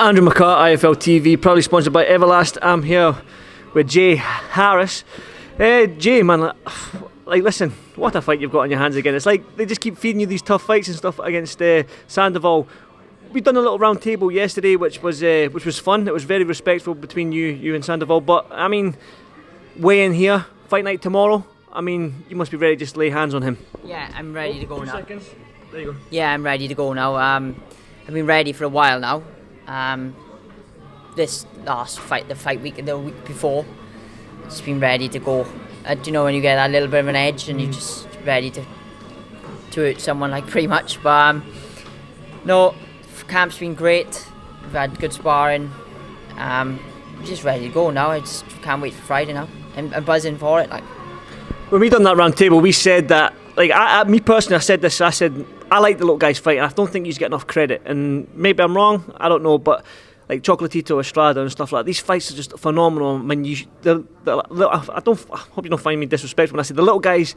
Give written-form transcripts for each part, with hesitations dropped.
Andrew McCART, IFL TV, proudly sponsored by Everlast. I'm here with Jay Harris. Jay, man, like, listen, what a fight you've got on your hands again. It's like they just keep feeding you these tough fights and stuff against Sandoval. We've done a little round table yesterday, which was fun. It was very respectful between you and Sandoval. But I mean, weigh in here, fight night tomorrow. I mean, you must be ready to just lay hands on him. Yeah, I'm ready to go now. 2 seconds. There you go. Yeah, I'm ready to go now. I've been ready for a while now. This last fight, the week before, just been ready to go. Do you know when you get that little bit of an edge and you're just ready to hurt someone, like, pretty much. But no, camp's been great. We've had good sparring. Just ready to go now. I just can't wait for Friday now. I'm buzzing for it. Like, when we done that round table, we said that, like, me personally, I said this. I said I like the little guys fighting. I don't think he's get enough credit, and maybe I'm wrong. I don't know, but like Chocolatito, Estrada, and stuff like that, these fights are just phenomenal. I mean, I hope you don't find me disrespectful when I say the little guys.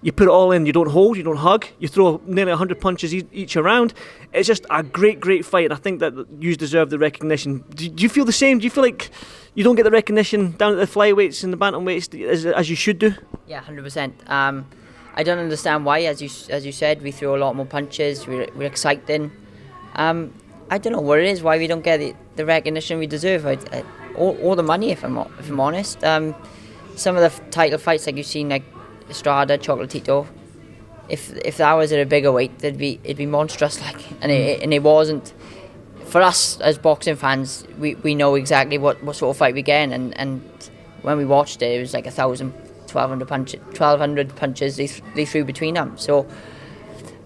You put it all in. You don't hold. You don't hug. You throw nearly 100 punches each around. It's just a great fight, and I think that you deserve the recognition. Do you feel the same? Do you feel like you don't get the recognition down at the flyweights and the bantamweights as you should do? Yeah, 100%. I don't understand why. As you said, we throw a lot more punches. We're exciting. I don't know what it is. Why we don't get the recognition we deserve. All the money, if I'm honest. Some of the title fights, like you've seen, like Estrada, Chocolatito. If that was at a bigger weight, it'd be monstrous. Like, and it wasn't. For us as boxing fans, we know exactly what sort of fight we get, and when we watched it was like 1,200 punches they threw between them. So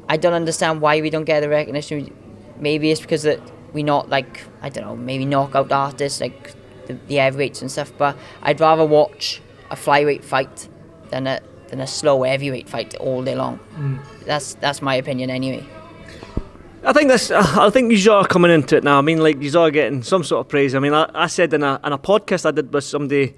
I don't understand why we don't get the recognition. Maybe it's because that we not, like, I don't know, maybe knockout artists like the heavyweights and stuff. But I'd rather watch a flyweight fight than a slow heavyweight fight all day long. That's my opinion anyway. I think you are coming into it now. I mean, like, you are getting some sort of praise. I mean, I said in a podcast I did with somebody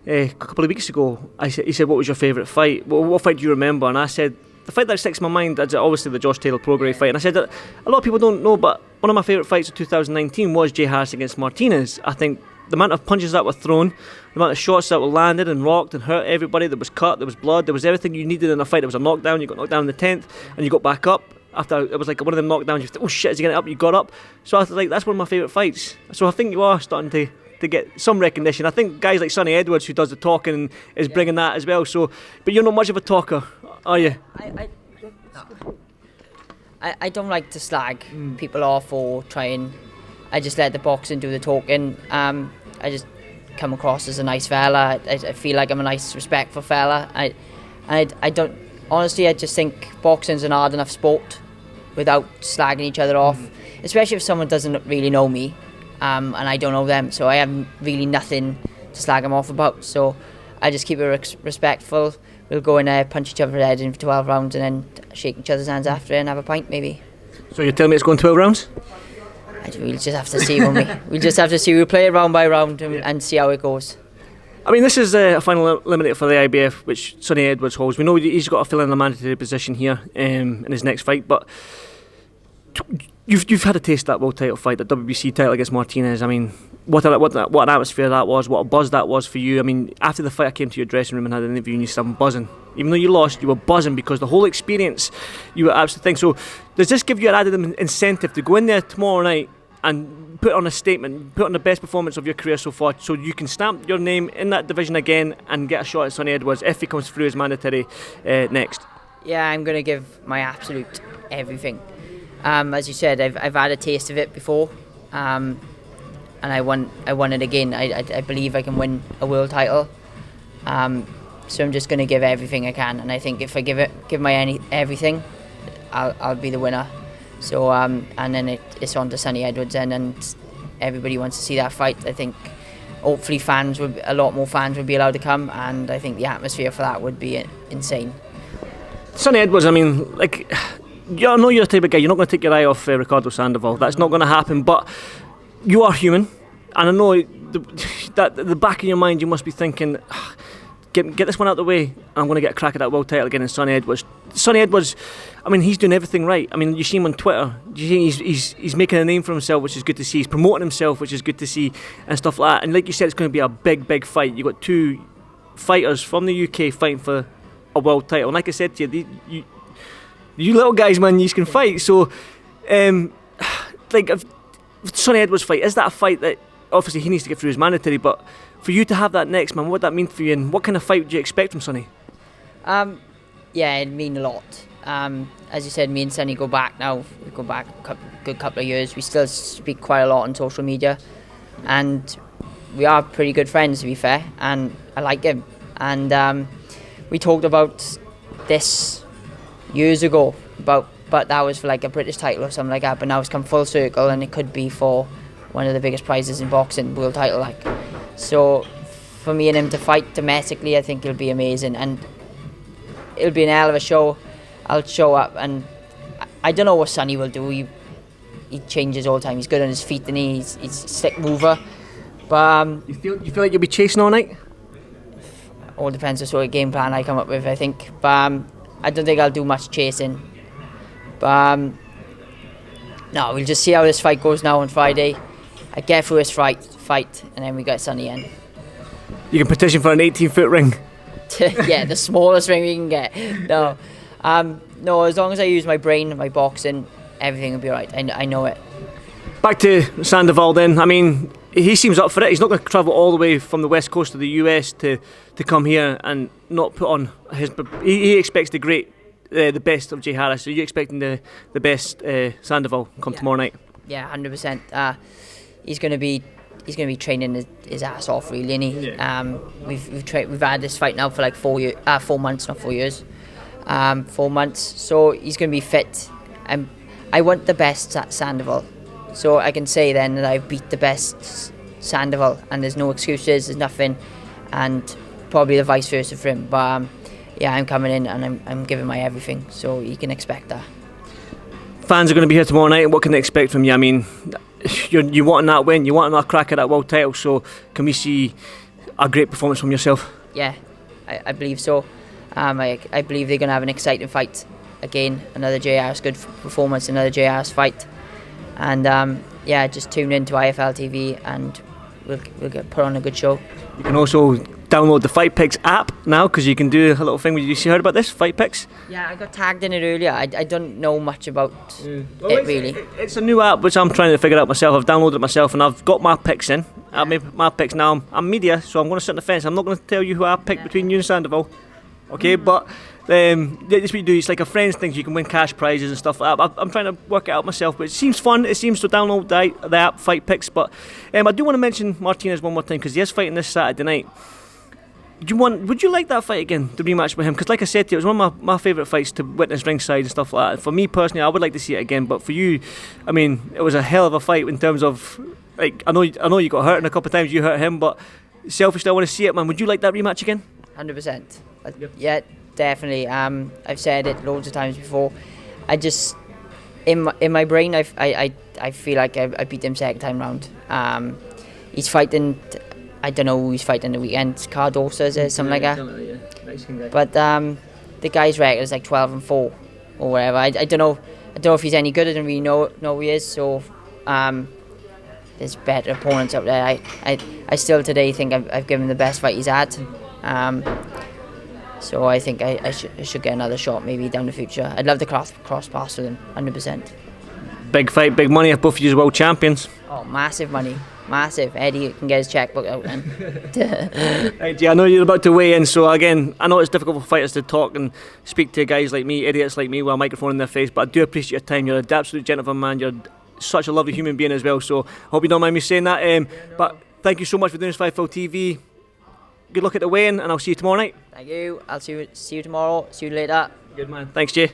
a couple of weeks ago, he said, what was your favourite fight? What fight do you remember? And I said, the fight that sticks in my mind is obviously the Josh Taylor Prograis fight. And I said that a lot of people don't know, but one of my favourite fights of 2019 was Jay Harris against Martinez. I think the amount of punches that were thrown, the amount of shots that were landed and rocked and hurt everybody, there was cut, there was blood, there was everything you needed in a fight. There was a knockdown, you got knocked down in the 10th, and you got back up. After it was like one of them knockdowns, you thought, oh shit, is he getting up? You got up. So I was like, that's one of my favourite fights. So I think you are starting to get some recognition. I think guys like Sonny Edwards, who does the talking, is bringing that as well. So, but you're not much of a talker, are you? I don't like to slag people off or try and. I just let the boxing do the talking. I just come across as a nice fella. I feel like I'm a nice, respectful fella. I don't. Honestly, I just think boxing's an hard enough sport without slagging each other off, especially if someone doesn't really know me, and I don't know them, so I have really nothing to slag them off about. So I just keep it respectful. We'll go and punch each other's head in for 12 rounds and then shake each other's hands after and have a pint, maybe. So you're telling me it's going 12 rounds? We'll just have to see, won't we? We'll just have to see. We'll play it round by round and see how it goes. I mean, this is a final eliminator for the IBF, which Sonny Edwards holds. We know he's got to fill in a mandatory position here in his next fight, but you've had a taste of that world title fight, the WBC title against Martinez. I mean, what an atmosphere that was, what a buzz that was for you. I mean, after the fight, I came to your dressing room and had an interview, and you said, I'm buzzing. Even though you lost, you were buzzing because the whole experience, you were absolutely thing. So does this give you an added incentive to go in there tomorrow night and put on a statement, put on the best performance of your career so far, so you can stamp your name in that division again and get a shot at Sonny Edwards if he comes through as mandatory next? Yeah, I'm going to give my absolute everything. As you said, I've had a taste of it before, and I won it again. I believe I can win a world title. So I'm just going to give everything I can, and I think if I give my everything, I'll be the winner. So and then it's on to Sonny Edwards then, and everybody wants to see that fight. I think hopefully a lot more fans would be allowed to come, and I think the atmosphere for that would be insane. Sonny Edwards, I mean, like, I know you're the type of guy, you're not going to take your eye off Ricardo Sandoval. That's not going to happen, but you are human, and I know that at the back of your mind you must be thinking, get this one out of the way, and I'm going to get a crack at that world title again in Sonny Edwards. Sonny Edwards, I mean, he's doing everything right. I mean, you see him on Twitter. You see he's making a name for himself, which is good to see. He's promoting himself, which is good to see, and stuff like that. And like you said, it's going to be a big fight. You've got two fighters from the UK fighting for a world title. And like I said to you, you little guys, man, you can fight. So, like, if Sonny Edwards fight, is that a fight that obviously he needs to get through his mandatory, but for you to have that next, man, what would that mean for you, and what kind of fight do you expect from Sonny? Yeah, it'd mean a lot. As you said, me and Sonny go back now. We go back a good couple of years. We still speak quite a lot on social media, and we are pretty good friends, to be fair, and I like him. And we talked about this years ago, but that was for like a British title or something like that, but now it's come full circle, and it could be for one of the biggest prizes in boxing, world title, like. So for me and him to fight domestically, I think it'll be amazing, and it'll be an hell of a show. I'll show up, and I don't know what Sonny will do. He changes all the time. He's good on his feet, and he's a slick mover. But you feel like you'll be chasing all night? All depends on sort of game plan I come up with, I think. But I don't think I'll do much chasing. But no, we'll just see how this fight goes now on Friday. I get through this fight, and then we get Sonny in. You can petition for an 18-foot ring. Yeah, the smallest ring we can get. No, no. As long as I use my brain, my boxing, everything will be right. I know it. Back to Sandoval then. I mean, he seems up for it. He's not going to travel all the way from the west coast of the US to come here and not put on his. He expects the best of Jay Harris. So you're expecting the best Sandoval come tomorrow night? Yeah, 100%. He's going to be training his ass off, really, isn't he? Yeah. We've had this fight now for like 4 months, not 4 years. 4 months. So he's going to be fit. I want the best Sandoval. So I can say then that I've beat the best Sandoval, and there's no excuses, there's nothing, and probably the vice versa for him. But yeah, I'm coming in and I'm giving my everything, so you can expect that. Fans are going to be here tomorrow night. What can they expect from you? I mean, you want that win, you want another crack at that world title, so can we see a great performance from yourself? Yeah, I believe so. I believe they're going to have an exciting fight again, another JR's good performance, another JR's fight. And yeah, just tune in to IFL TV and we'll put on a good show. You can also download the Fight Picks app now, because you can do a little thing. Did you heard about this, Fight Picks? Yeah, I got tagged in it earlier. I don't know much about it really. It's a new app which I'm trying to figure out myself. I've downloaded it myself and I've got my picks in. Yeah. I've made my picks now. I'm media, so I'm going to sit on the fence. I'm not going to tell you who I picked between you and Sandoval. Okay, but this what you do. It's like a friends thing. You can win cash prizes and stuff like that. I'm trying to work it out myself, but it seems fun. It seems to download the app Fight Picks. But I do want to mention Martinez one more time, because he is fighting this Saturday night. Would you like that fight again, the rematch with him? Because like I said to you, it was one of my favourite fights to witness ringside and stuff like that. For me personally, I would like to see it again. But for you, I mean, it was a hell of a fight in terms of, like, I know you got hurt, and a couple of times you hurt him, but selfishly I want to see it, man. Would you like that rematch again? 100%. Yeah, definitely. I've said it loads of times before. I just, in my brain, I feel like I beat him second time round. He's fighting. I don't know who he's fighting the weekend. Cardosa, is it? Something like that. Yeah. Mexican guy. But the guy's record is like 12-4 or whatever. I don't know. I don't know if he's any good. I don't really know who he is. So there's better opponents out there. I still today think I've given him the best fight he's had. So I think I should get another shot maybe down the future. I'd love to cross paths with him, 100%. Big fight, big money if both of you are world champions. Oh, massive money. Massive. Eddie can get his checkbook out then. Right, I know you're about to weigh in, so again, I know it's difficult for fighters to talk and speak to guys like me, idiots like me, with a microphone in their face, but I do appreciate your time. You're an absolute gentleman, man. You're such a lovely human being as well, so I hope you don't mind me saying that. But thank you so much for doing this for IFL TV. Good luck at the weigh-in, and I'll see you tomorrow night. Thank you. I'll see you tomorrow. See you later. Good man. Thanks, Jay.